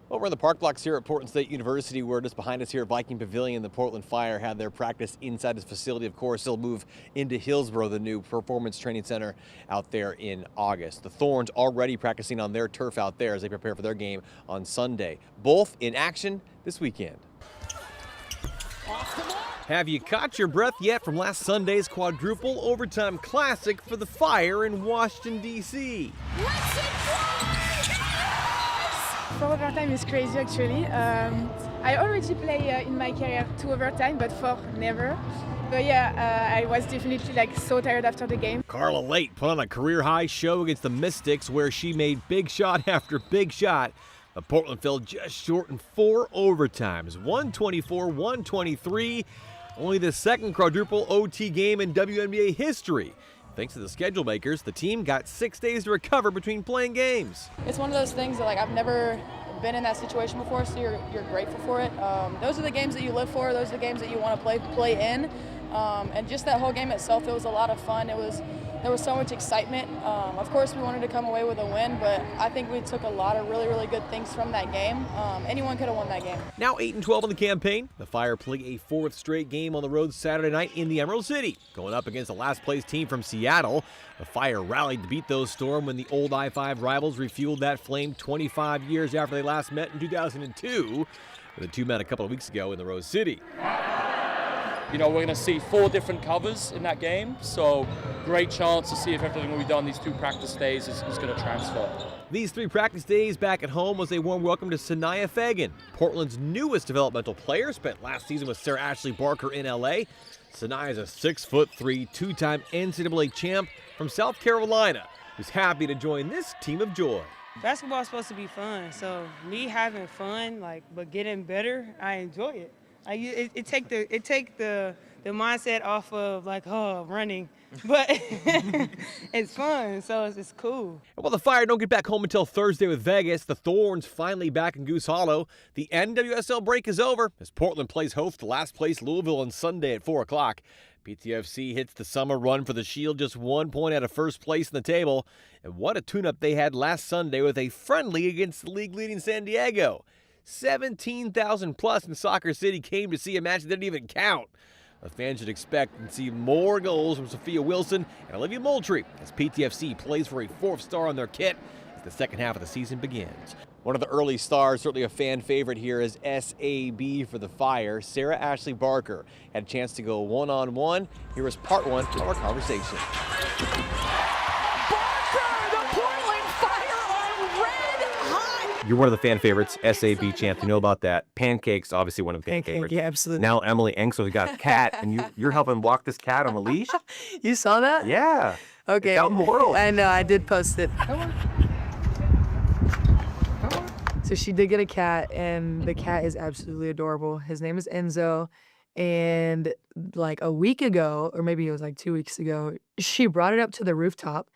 Over in the park blocks here at Portland State University, we're just behind us here at Viking Pavilion. The Portland Fire had their practice inside this facility. Of course, they'll move into Hillsboro, the new performance training center out there in August. The Thorns already practicing on their turf out there as they prepare for their game on Sunday. Both in action this weekend. Have you caught your breath yet from last Sunday's quadruple overtime classic for the Fire in Washington, D.C.? For overtime is crazy actually. I already play in my career 2 overtime, but 4 never. But yeah, I was definitely so tired after the game. Carla Late put on a career-high show against the Mystics where she made big shot after big shot. But Portland fell just short in 4 overtimes, 124-123. Only the second quadruple OT game in WNBA history. Thanks to the schedule makers, the team got 6 days to recover between playing games. It's one of those things that I've never been in that situation before, so you're grateful for it. Those are the games that you live for. Those are the games that you want to play in. And just that whole game itself, it was a lot of fun. There was so much excitement. Of course, we wanted to come away with a win, but I think we took a lot of really, really good things from that game. Anyone could have won that game. Now 8-12 in the campaign, the Fire play a 4th straight game on the road Saturday night in the Emerald City, going up against the last-place team from Seattle. The Fire rallied to beat those Storm when the old I-5 rivals refueled that flame 25 years after they last met in 2002. The two met a couple of weeks ago in the Rose City. You know, we're going to see 4 different covers in that game, so great chance to see if everything we've done these 2 practice days is going to transfer. These 3 practice days back at home was a warm welcome to Sanaya Fagan, Portland's newest developmental player, spent last season with Sarah Ashley Barker in L.A. Sanaya is a 6'3", 2-time NCAA champ from South Carolina, who's happy to join this team of joy. Basketball is supposed to be fun, so me having fun, but getting better, I enjoy it. It take the mindset off of running, but it's fun, so it's cool. Well, the Fire don't get back home until Thursday with Vegas. The Thorns finally back in Goose Hollow. The NWSL break is over as Portland plays host to last place Louisville on Sunday at 4 o'clock. PTFC hits the summer run for the Shield, just 1 point out of first place in the table. And what a tune-up they had last Sunday with a friendly against the league-leading San Diego. 17,000 plus in Soccer City came to see a match that didn't even count. The fans should expect to see more goals from Sophia Wilson and Olivia Moultrie as PTFC plays for a 4th star on their kit as the second half of the season begins. One of the early stars, certainly a fan favorite here, is SAB for the Fire. Sarah Ashley Barker had a chance to go one-on-one. Here is part 1 of our conversation. You're one of the fan favorites, SAB champ. You know about that. Pancakes, obviously one of the fan favorites. Yeah, absolutely. Now Emily Engsel's got a cat, and you're helping walk this cat on a leash? You saw that? Yeah. Okay. It's out in the world. I know, I did post it. So she did get a cat, and the cat is absolutely adorable. His name is Enzo, and a week ago, or maybe it was 2 weeks ago, she brought it up to the rooftop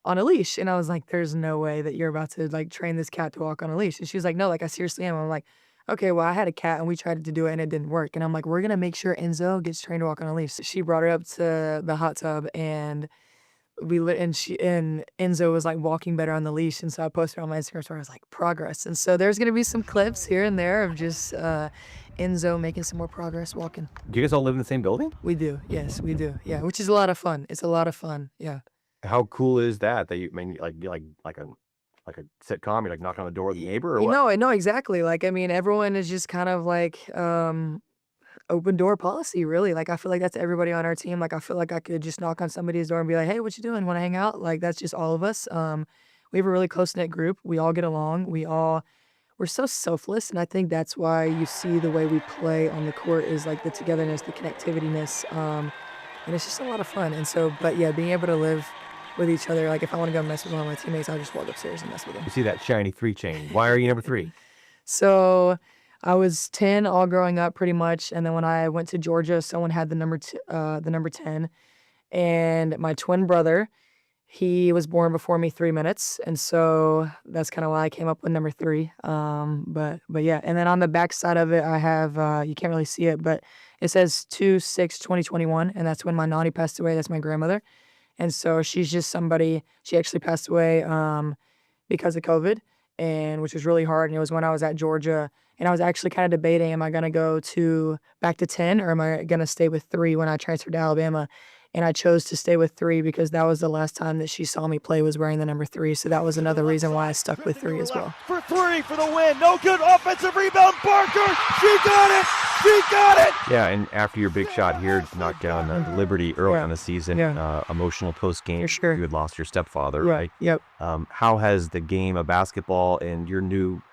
on a leash. And I was like, there's no way that you're about to train this cat to walk on a leash. And she was like, no, I seriously am. I'm like, okay, well, I had a cat and we tried to do it and it didn't work. And I'm like, we're going to make sure Enzo gets trained to walk on a leash. So she brought her up to the hot tub and Enzo was walking better on the leash. And so I posted on my Instagram story, I was like, progress. And so there's going to be some clips here and there of just Enzo making some more progress walking. Do you guys all live in the same building? We do. Yes, we do. Yeah, which is a lot of fun. It's a lot of fun. Yeah. How cool is that you like a sitcom? You're knocking on the door of the neighbor or what? No, exactly. Everyone is just kind of open door policy, really. I feel like that's everybody on our team. I feel like I could just knock on somebody's door and be like, hey, what you doing? Want to hang out? That's just all of us. We have a really close-knit group. We all get along. We're so selfless, and I think that's why you see the way we play on the court is the togetherness, the connectivity-ness, and it's just a lot of fun. And so, but yeah, being able to live with each other, if I want to go mess with one of my teammates, I'll just walk upstairs and mess with them. You see that shiny 3 chain. Why are you number 3? So I was 10 all growing up pretty much, and then when I went to Georgia, someone had the number 10, and my twin brother, he was born before me 3 minutes, and so that's kind of why I came up with number 3. But yeah, and then on the back side of it, I have you can't really see it, but it says 2/6/2021, and that's when my nanny passed away. That's my grandmother, and so she's just somebody. She actually passed away because of COVID, and which was really hard. And it was when I was at Georgia, and I was actually kind of debating, am I going to go back to 10 or am I going to stay with 3 when I transferred to Alabama? And I chose to stay with 3 because that was the last time that she saw me play, was wearing the number 3. So that was another reason why I stuck with 3 as well. For 3 for the win. No good. Offensive rebound. Parker. She got it. She got it. Yeah, and after your big shot here, knocked down Liberty early on the season, emotional post-game. Sure. You had lost your stepfather, right? Yep. How has the game of basketball and your new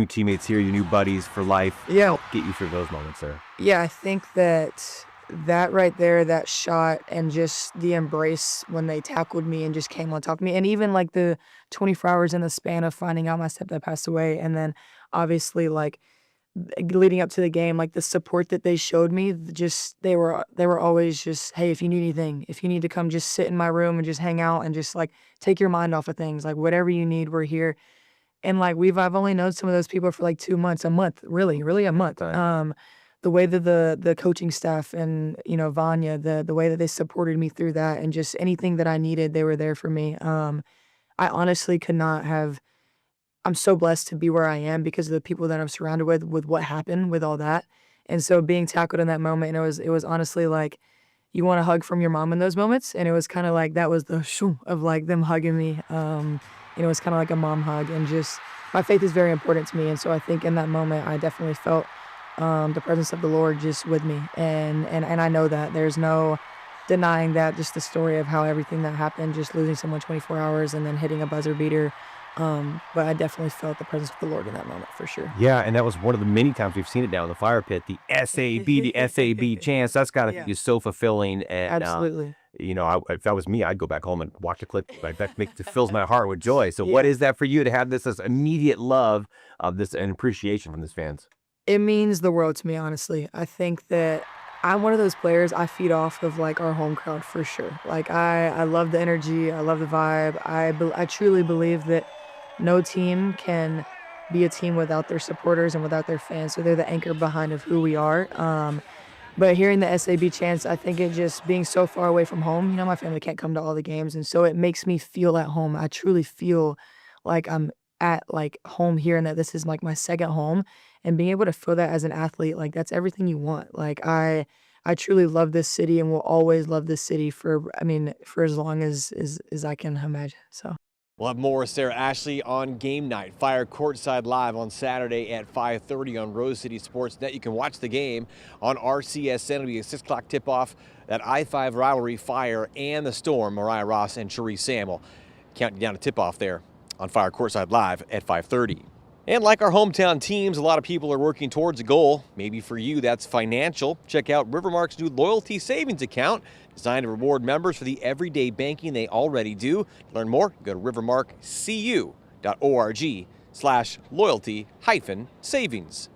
teammates here, your new buddies for life, helped get you through those moments there? Yeah, I think that right there, that shot, and just the embrace when they tackled me and just came on top of me, and even like the 24 hours in the span of finding out my stepdad passed away, and then obviously like leading up to the game, like the support that they showed me, just they were always just, hey, if you need anything, if you need to come just sit in my room and just hang out and just like take your mind off of things, like whatever you need, we're here. And like I've only known some of those people for like 2 months, a month, really a month. Right. The way that the coaching staff and, Vanya, the way that they supported me through that, and just anything that I needed, they were there for me. I honestly could not have, I'm so blessed to be where I am because of the people that I'm surrounded with what happened with all that. And so being tackled in that moment, and it was honestly like, you want a hug from your mom in those moments. And it was kind of like, that was the shoo of like them hugging me. It was kind of like a mom hug, and just my faith is very important to me. And so I think in that moment, I definitely felt the presence of the Lord just with me. And I know that there's no denying that, just the story of how everything that happened, just losing someone 24 hours and then hitting a buzzer beater. But I definitely felt the presence of the Lord in that moment for sure. Yeah, and that was one of the many times we've seen it down in the fire pit, the SAB chance. That's got to be so fulfilling. And, Absolutely. If that was me, I'd go back home and watch the clip. That fills my heart with joy. So what is that for you to have this immediate love of this and appreciation from these fans? It means the world to me, honestly. I think that I'm one of those players, I feed off of like our home crowd for sure. Like I love the energy, I love the vibe. I truly believe that no team can be a team without their supporters and without their fans. So they're the anchor behind of who we are. But hearing the SAB chants, I think it just being so far away from home, my family can't come to all the games. And so it makes me feel at home. I truly feel like I'm at like home here, and that this is like my second home. And being able to feel that as an athlete, like that's everything you want. Like I truly love this city and will always love this city for as long as I can imagine. So We'll have more with Sarah Ashley on game night. Fire courtside live on Saturday at 5:30 on Rose City Sportsnet. You can watch the game on RCSN. It'll be a 6 o'clock tip-off. That I-5 rivalry, Fire and the Storm, Mariah Ross and Cherie Samuel. Counting down a tip-off there on Fire courtside live at 5:30. And like our hometown teams, a lot of people are working towards a goal. Maybe for you, that's financial. Check out Rivermark's new loyalty savings account, designed to reward members for the everyday banking they already do. To learn more, go to rivermarkcu.org/loyalty-savings.